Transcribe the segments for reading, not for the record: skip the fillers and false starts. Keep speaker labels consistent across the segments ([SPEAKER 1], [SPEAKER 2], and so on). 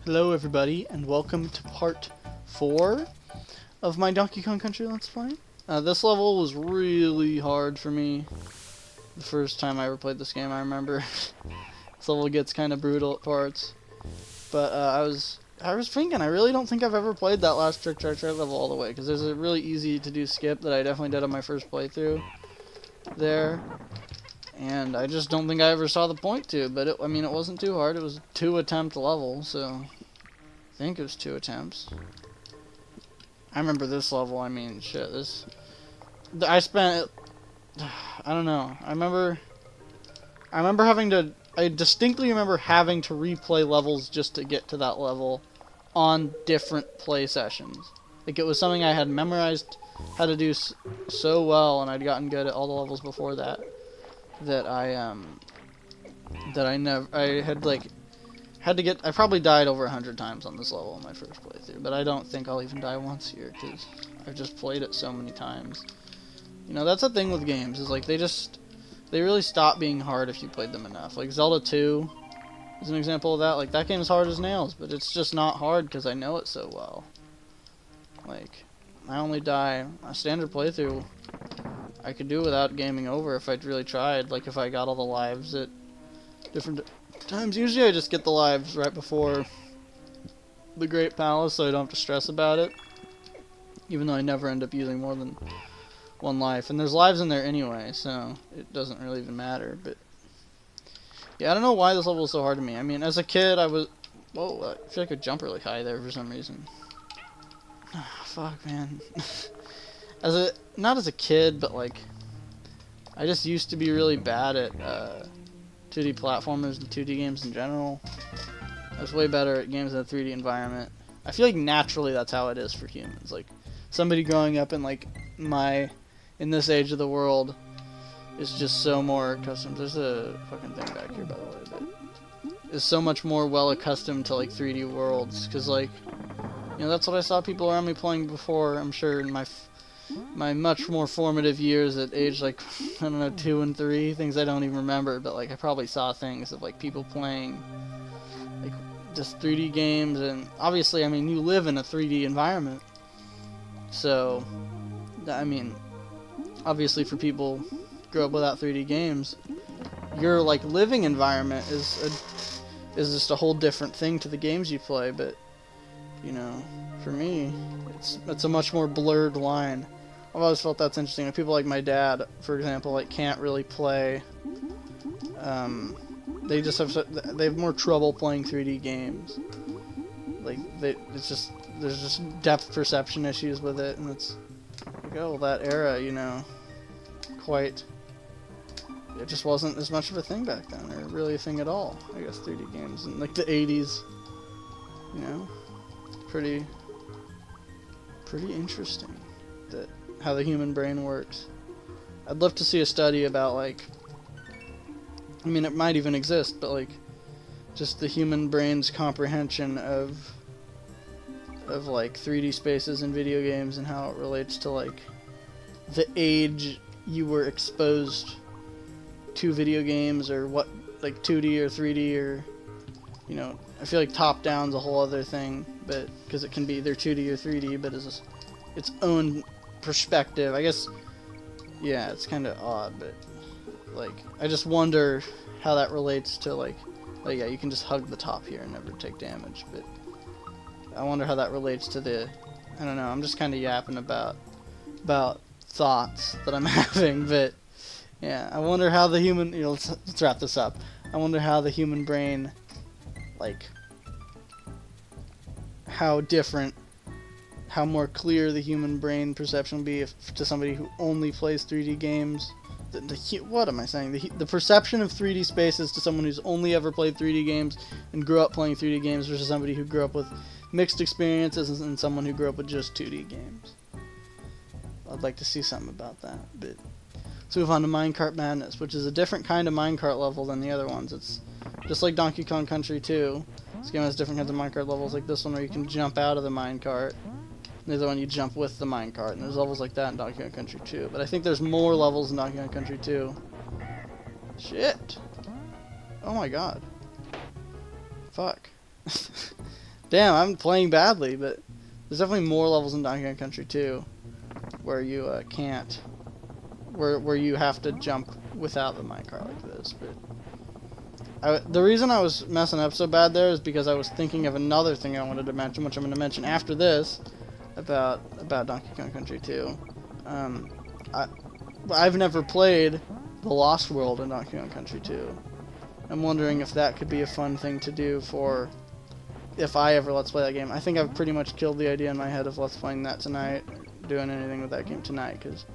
[SPEAKER 1] Hello everybody, and welcome to part 4 of my Donkey Kong Country Let's Play. This level was really hard for me the first time I ever played this game, I remember. This level gets kind of brutal at parts. But I was thinking, I really don't think I've ever played that last Trick Track Track level all the way, because there's a really easy to do skip that I definitely did on my first playthrough there. And I just don't think I ever saw the point to, but it wasn't too hard. It was a 2-attempt level, so I think it was 2 attempts. I remember this level, shit, I don't know. I distinctly remember having to replay levels just to get to that level on different play sessions. Like, it was something I had memorized how to do so well, and I'd gotten good at all the levels before that. I probably died over 100 times on this level in my first playthrough, but I don't think I'll even die once here, because I've just played it so many times. You know, that's the thing with games, is like, they really stop being hard if you played them enough. Like, Zelda 2 is an example of that. Like, that game's hard as nails, but it's just not hard because I know it so well. Like, I only die a standard playthrough. I could do without gaming over if I'd really tried, like if I got all the lives at different times. Usually I just get the lives right before the Great Palace so I don't have to stress about it, even though I never end up using more than one life. And there's lives in there anyway, so it doesn't really even matter. But yeah, I don't know why this level is so hard to me. I mean, as a kid I feel like I could jump really high there for some reason. Fuck, man. Not as a kid, but like, I just used to be really bad at 2D platformers and 2D games in general. I was way better at games in a 3D environment. I feel like naturally that's how it is for humans. Like, somebody growing up in like in this age of the world is just so more accustomed. There's a fucking thing back here, by the way, but is so much more well accustomed to like 3D worlds, because like, you know, that's what I saw people around me playing before. I'm sure in my much more formative years at age like, I don't know, 2 and 3, things I don't even remember, but like I probably saw things of like people playing like just 3D games, and obviously, I mean, you live in a 3D environment, so I mean, obviously for people who grew up without 3D games, your like living environment is just a whole different thing to the games you play. But you know, for me, it's a much more blurred line. I've always felt that's interesting. Like, people like my dad, for example, like can't really play. They have more trouble playing 3D games. Like, there's just depth perception issues with it, and it's like, oh, that era, you know, it just wasn't as much of a thing back then, or really a thing at all. I guess 3D games in like the 80s, you know, pretty interesting that how the human brain works. I'd love to see a study about, like, I mean, it might even exist, but like just the human brain's comprehension of like 3D spaces in video games, and how it relates to like the age you were exposed to video games, or what, like 2D or 3D, or, you know, I feel like top down's a whole other thing, but because it can be either 2D or 3D, but as its own perspective, I guess. Yeah, it's kind of odd, but like, I just wonder how that relates to like yeah, you can just hug the top here and never take damage, but I wonder how that relates to the, I don't know, I'm just kind of yapping about thoughts that I'm having, but yeah, I wonder how the human, you know, let's wrap this up. I wonder how the human brain, like, how more clear the human brain perception will be to somebody who only plays 3D games. What am I saying? The perception of 3D spaces to someone who's only ever played 3D games and grew up playing 3D games, versus somebody who grew up with mixed experiences and someone who grew up with just 2D games. I'd like to see something about that. But let's move on to Minecart Madness, which is a different kind of minecart level than the other ones. It's just like Donkey Kong Country 2. This game has different kinds of minecart levels, like this one where you can jump out of the minecart. The other one you jump with the minecart, and there's levels like that in Donkey Kong Country 2. But I think there's more levels in Donkey Kong Country 2. Shit! Oh my god. Fuck. Damn, I'm playing badly, but there's definitely more levels in Donkey Kong Country 2 where you can't, where you have to jump without the minecart like this. But the reason I was messing up so bad there is because I was thinking of another thing I wanted to mention, which I'm going to mention after this, about Donkey Kong Country 2. I've never played the Lost World in Donkey Kong Country 2. I'm wondering if that could be a fun thing to do for if I ever Let's Play that game. I think I've pretty much killed the idea in my head of Let's Playing that tonight, doing anything with that game tonight, because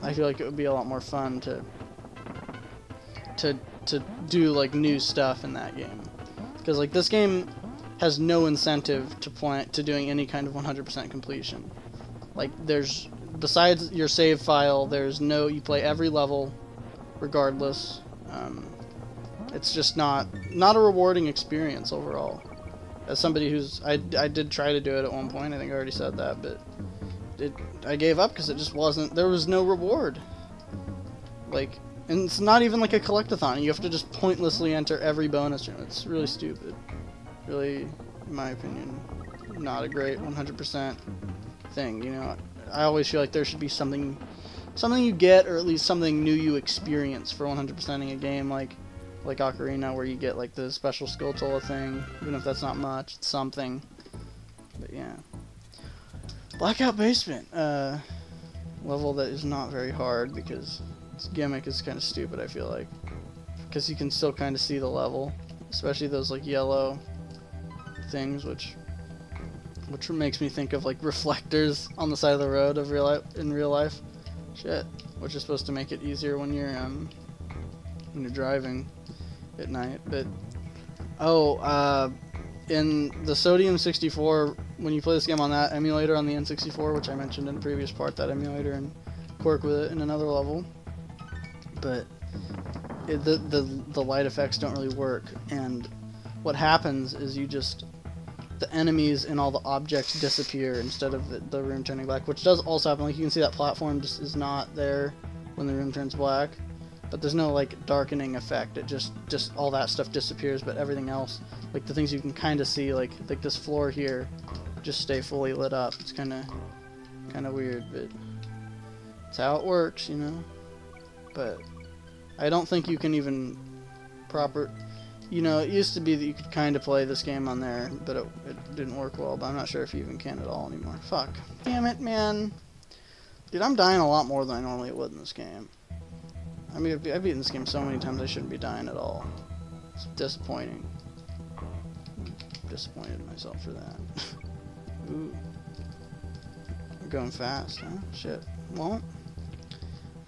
[SPEAKER 1] I feel like it would be a lot more fun to do like new stuff in that game. Because like this game has no incentive to doing any kind of 100% completion. Like there's, besides your save file, there's no, you play every level regardless. It's just not a rewarding experience overall. As somebody who's, I did try to do it at one point, I think I already said that, but I gave up because it just wasn't, there was no reward. Like, and it's not even like a collectathon. You have to just pointlessly enter every bonus room. It's really stupid. Really, in my opinion, not a great 100% thing, you know. I always feel like there should be something you get, or at least something new you experience for 100%ing a game, like Ocarina, where you get like the special Skulltula thing, even if that's not much, it's something. But yeah, Blackout Basement, level that is not very hard because its gimmick is kind of stupid. I feel like, because you can still kind of see the level, especially those like yellow things, which makes me think of like reflectors on the side of the road of in real life. Shit, which is supposed to make it easier when you're driving at night. But in the Sodium 64, when you play this game on that emulator on the N64, which I mentioned in a previous part, that emulator and quirk with it in another level, but the light effects don't really work, and what happens is the enemies and all the objects disappear instead of the room turning black, which does also happen. Like you can see that platform just is not there when the room turns black, but there's no like darkening effect. It just all that stuff disappears, but everything else, like the things you can kind of see, like this floor here, just stay fully lit up. It's kind of weird, but it's how it works, you know. But I don't think you can even you know, it used to be that you could kind of play this game on there, but it didn't work well, but I'm not sure if you even can at all anymore. Fuck. Damn it, man. Dude, I'm dying a lot more than I normally would in this game. I mean, I've beaten this game so many times I shouldn't be dying at all. It's disappointing. I'm disappointed in myself for that. Ooh. I'm going fast, huh? Shit. Well,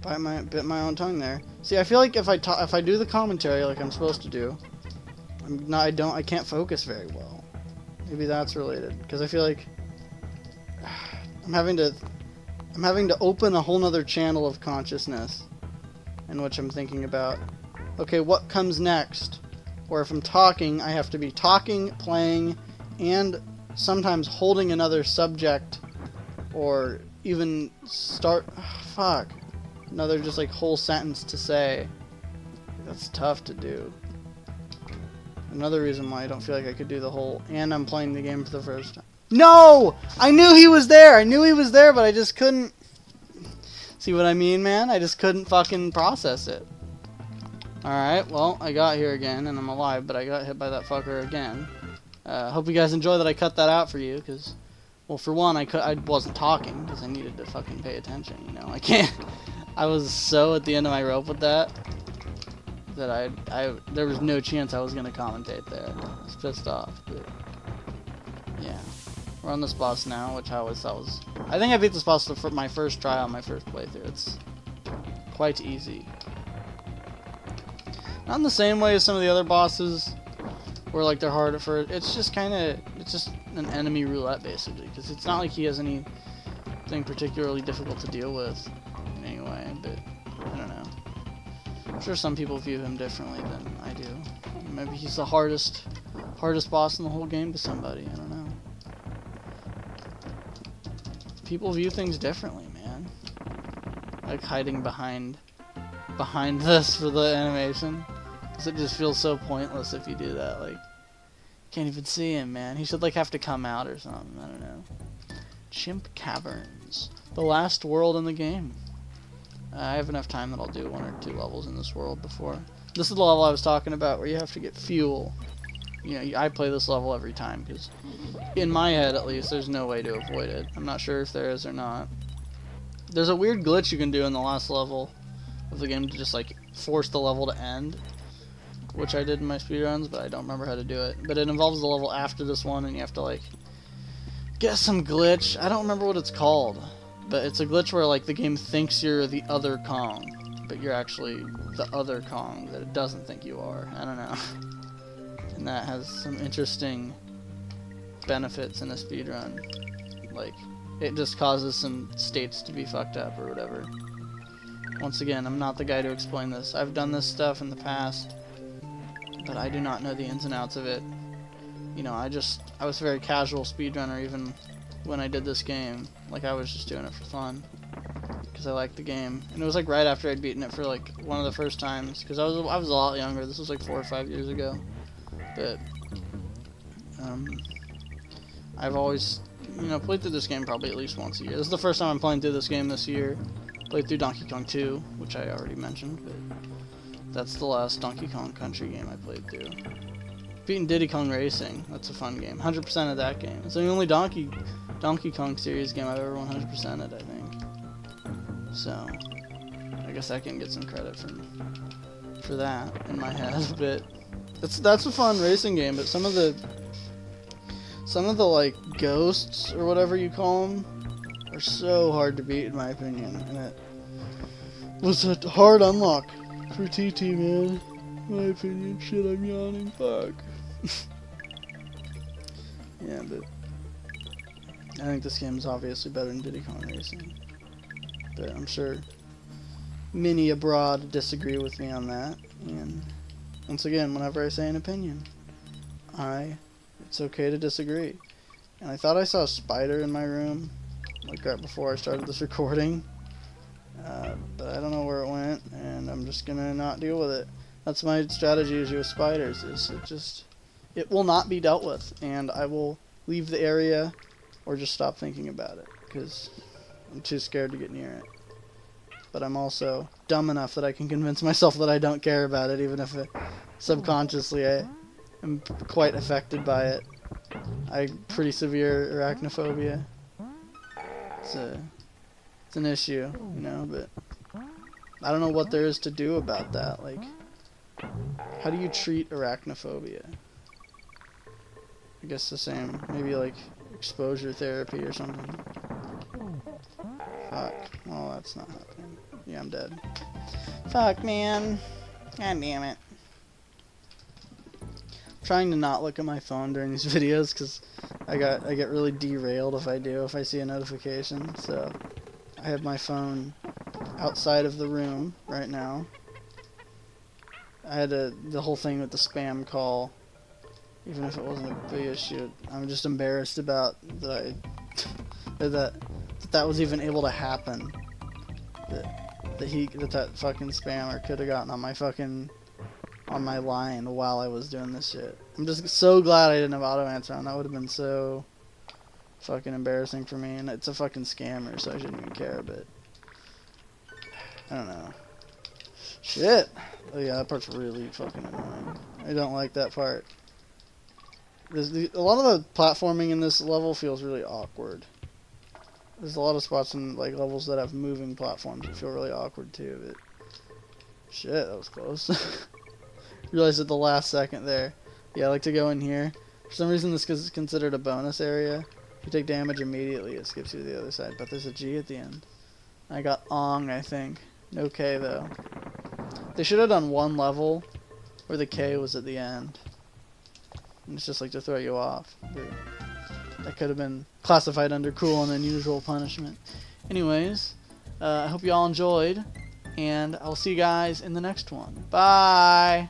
[SPEAKER 1] bit my own tongue there. See, I feel like if I do the commentary like I'm supposed to do, I can't focus very well. Maybe that's related, because I feel like I'm having to open a whole nother channel of consciousness in which I'm thinking about, okay, what comes next? Or if I'm talking, I have to be talking, playing, and sometimes holding another subject, or even another just like whole sentence to say. That's tough to do. Another reason why I don't feel like I could do the whole, and I'm playing the game for the first time. No! I knew he was there! But I just couldn't. See what I mean, man? I just couldn't fucking process it. Alright, well, I got here again, and I'm alive, but I got hit by that fucker again. Hope you guys enjoy that I cut that out for you, because, well, for one, I wasn't talking, because I needed to fucking pay attention, you know? I can't. I was so at the end of my rope with that there was no chance I was gonna commentate there. I was pissed off, but yeah. We're on this boss now, which I always thought was... I think I beat this boss for my first try on my first playthrough. It's quite easy. Not in the same way as some of the other bosses, where like they're hard at first. It's just an enemy roulette, basically, because it's not like he has anything particularly difficult to deal with in any way, but I don't know. I'm sure some people view him differently than I do. Maybe he's the hardest boss in the whole game to somebody. I don't know. People view things differently, man. Like hiding behind this for the animation, because it just feels so pointless if you do that. Like, Can't even see him, man. He should like have to come out or something. I don't know. Chimp Caverns. The last world in the game. I have enough time that I'll do 1 or 2 levels in this world before. This is the level I was talking about where you have to get fuel. You know, I play this level every time because in my head at least there's no way to avoid it. I'm not sure if there is or not. There's a weird glitch you can do in the last level of the game to just like force the level to end, which I did in my speedruns, but I don't remember how to do it. But it involves the level after this one, and you have to like get some glitch. I don't remember what it's called, but it's a glitch where like the game thinks you're the other Kong, but you're actually the other Kong that it doesn't think you are. I don't know. And that has some interesting benefits in a speedrun. Like, it just causes some states to be fucked up or whatever. Once again, I'm not the guy to explain this. I've done this stuff in the past, but I do not know the ins and outs of it. You know, I was a very casual speedrunner even when I did this game. Like, I was just doing it for fun because I liked the game. And it was like right after I'd beaten it for like one of the first times, because I was a lot younger. This was like 4 or 5 years ago. But I've always, you know, played through this game probably at least once a year. This is the first time I'm playing through this game this year. Played through Donkey Kong 2, which I already mentioned, but that's the last Donkey Kong Country game I played through. Beaten Diddy Kong Racing, that's a fun game. 100% of that game. It's the only Donkey Kong series game I've ever 100%ed, I think. So, I guess I can get some credit for that in my head, but that's a fun racing game, but some of the like ghosts or whatever you call them are so hard to beat in my opinion, and it was a hard unlock for TT, man. In my opinion. Shit, I'm yawning. Fuck. Yeah, but I think this game is obviously better than Diddy Kong Racing, but I'm sure many abroad disagree with me on that. And once again, whenever I say an opinion, it's okay to disagree. And I thought I saw a spider in my room, like right before I started this recording, but I don't know where it went, and I'm just gonna not deal with it. That's my strategy usually with spiders, is it will not be dealt with, and I will leave the area or just stop thinking about it, because I'm too scared to get near it. But I'm also dumb enough that I can convince myself that I don't care about it, even if subconsciously I am quite affected by it. I have pretty severe arachnophobia. It's an issue, you know, but I don't know what there is to do about that. Like, how do you treat arachnophobia? I guess the same, maybe like exposure therapy or something. Fuck. Well, that's not happening. Yeah, I'm dead. Fuck, man. God damn it. I'm trying to not look at my phone during these videos because I get really derailed if I see a notification. So I have my phone outside of the room right now. I had the whole thing with the spam call, even if it wasn't a big issue. I'm just embarrassed about that that was even able to happen. That fucking spammer could have gotten on my line while I was doing this shit. I'm just so glad I didn't have auto answer on. That would have been so fucking embarrassing for me, and it's a fucking scammer, so I shouldn't even care, but I don't know. Shit. Oh yeah, that part's really fucking annoying. I don't like that part. A lot of the platforming in this level feels really awkward. There's a lot of spots in like levels that have moving platforms that feel really awkward too, but shit, that was close. Realized at the last second there. Yeah, I like to go in here. For some reason this is considered a bonus area. If you take damage immediately, it skips you to the other side, but there's a G at the end. I got Ong, I think. No K though. They should have done one level where the K was at the end. And it's just like to throw you off. But that could have been classified under cruel and unusual punishment. Anyways, I hope you all enjoyed, and I'll see you guys in the next one. Bye!